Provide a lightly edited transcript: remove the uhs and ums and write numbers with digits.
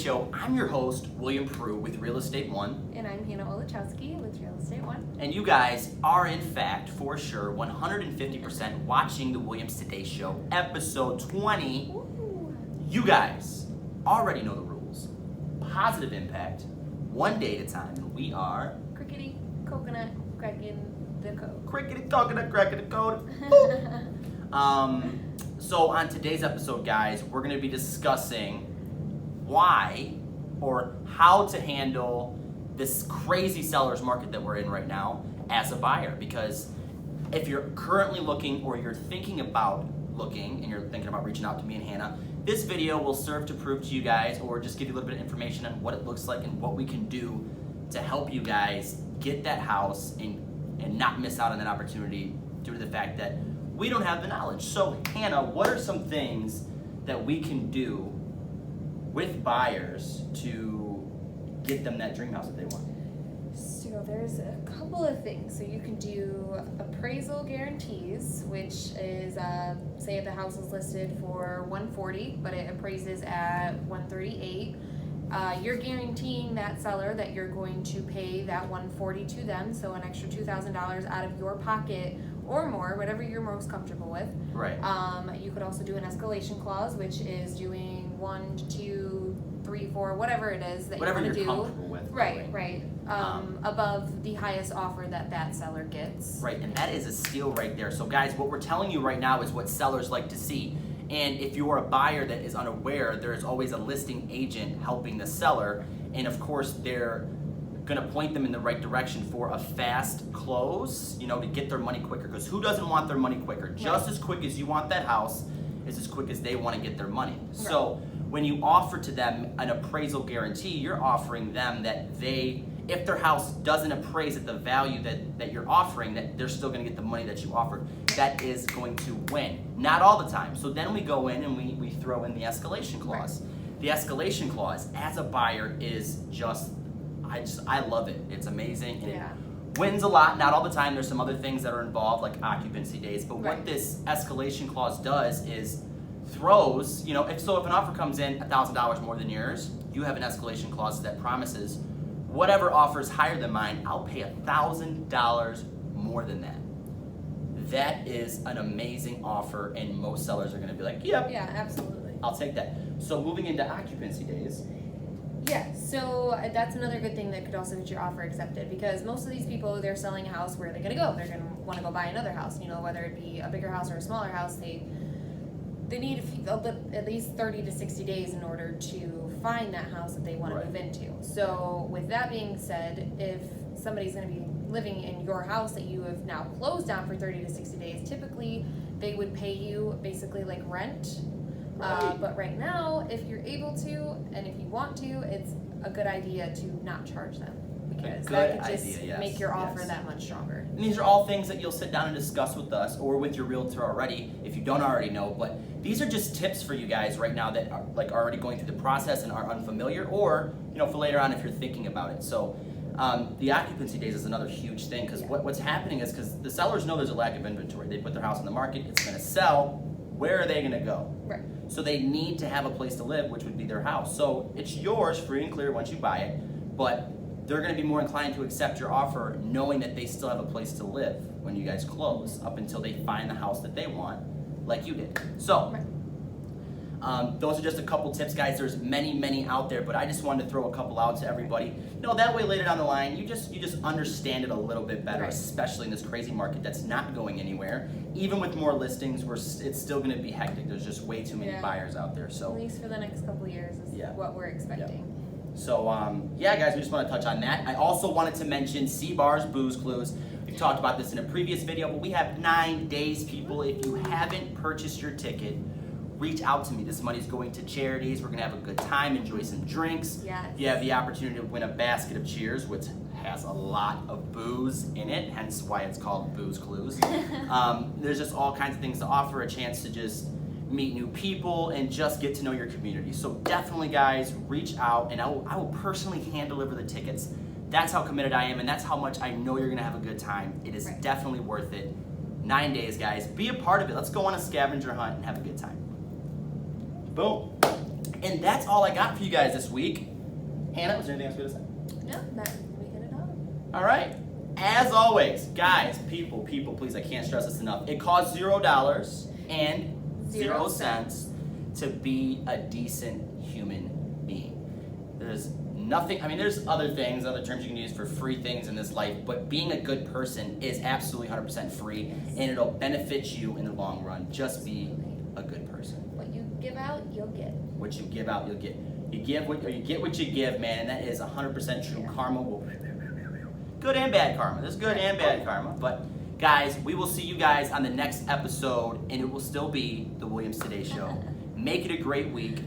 Show. I'm your host, William Prue with Real Estate One. And I'm Hannah Olachowski with Real Estate One. And you guys are, in fact, for sure, 150% watching the Williams Today Show, episode 20. Ooh. You guys already know the rules. Positive impact, one day at a time. And we are... Crickety, coconut, cracking the code. Crickety, coconut, cracking the code. So on today's episode, guys, we're going to be discussing why or how to handle this crazy seller's market that we're in right now as a buyer. Because if you're currently looking or you're thinking about looking and you're thinking about reaching out to me and Hannah, this video will serve to prove to you guys or just give you a little bit of information on what it looks like and what we can do to help you guys get that house and not miss out on that opportunity due to the fact that we don't have the knowledge. So Hannah, what are some things that we can do with buyers to get them that dream house that they want? So there's a couple of things. So you can do appraisal guarantees, which is, say the house is listed for $140, but it appraises at $138. You're guaranteeing that seller that you're going to pay that $140 to them, so an extra $2,000 out of your pocket or more, whatever you're most comfortable with. Right. You could also do an escalation clause, which is doing 1, 2, 3, 4, whatever it is that Whatever you want to you're do. comfortable with. Right. Above the highest offer that seller gets. Right, and that is a steal right there. So guys, what we're telling you right now is what sellers like to see. And if you're a buyer that is unaware, there is always a listing agent helping the seller. And of course, they're gonna point them in the right direction for a fast close, to get their money quicker. Because who doesn't want their money quicker? Just as quick as you want that house is as quick as they want to get their money. Right. So when you offer to them an appraisal guarantee, you're offering them that if their house doesn't appraise at the value that you're offering, that they're still gonna get the money that you offered. That is going to win. Not all the time. So then we go in and we throw in the escalation clause. Right. The escalation clause as a buyer is I love it. It's amazing. And it wins a lot. Not all the time. There's some other things that are involved, like occupancy days. But what this escalation clause does is throws, if an offer comes in $1,000 more than yours, you have an escalation clause that promises whatever offer is higher than mine, I'll pay $1,000 more than that. That is an amazing offer, and most sellers are going to be like, yep. Yeah, absolutely. I'll take that. So moving into occupancy days. Yeah, so that's another good thing that could also get your offer accepted, because most of these people, they're selling a house, where are they going to go? They're going to want to go buy another house, whether it be a bigger house or a smaller house. They need at least 30 to 60 days in order to find that house that they want to move into. So with that being said, if somebody's going to be living in your house that you have now closed down for 30 to 60 days, typically they would pay you basically like rent. But right now, if you're able to, and if you want to, it's a good idea to not charge them, because that could just make your offer that much stronger. And these are all things that you'll sit down and discuss with us or with your realtor already, if you don't already know. But these are just tips for you guys right now that are already going through the process and are unfamiliar, or for later on if you're thinking about it. So the occupancy days is another huge thing, because what's happening is, because the sellers know there's a lack of inventory. They put their house on the market, it's going to sell. Where are they going to go? Right. So they need to have a place to live, which would be their house. So it's yours free and clear once you buy it, but they're going to be more inclined to accept your offer knowing that they still have a place to live when you guys close, up until they find the house that they want, like you did. So those are just a couple tips, guys. There's many out there, but I just wanted to throw a couple out to everybody. That way later down the line, you just understand it a little bit better, especially in this crazy market that's not going anywhere. Even with more listings, it's still going to be hectic. There's just way too many buyers out there. So at least for the next couple of years is what we're expecting. So guys, we just want to touch on that. I also wanted to mention C-Bars Booze Clues. We've talked about this in a previous video, but we have 9 days, people. If you haven't purchased your ticket, reach out to me. This money's going to charities. We're going to have a good time, enjoy some drinks. Yes. You have the opportunity to win a basket of cheers, which has a lot of booze in it, hence why it's called Booze Clues. There's just all kinds of things to offer, a chance to just meet new people and just get to know your community. So definitely, guys, reach out, and I will personally hand deliver the tickets. That's how committed I am, and that's how much I know you're going to have a good time. It is definitely worth it. 9 days, guys. Be a part of it. Let's go on a scavenger hunt and have a good time. Boom. And that's all I got for you guys this week. Hannah, was there anything else you want to say? No, that we hit it all. All right. As always, guys, people, please, I can't stress this enough. It costs $0 and 0 cents to be a decent human being. There's nothing, I mean, there's other things, other terms you can use for free things in this life, but being a good person is absolutely 100% free, and it'll benefit you in the long run. Just be a good person. What you give out, you'll get. What you give out, you'll get. You give what, or you get what you give, man, and that is 100% true. Karma will, good and bad karma. There's good and bad karma, but guys, we will see you guys on the next episode, and it will still be the Williams Today Show. Make it a great week.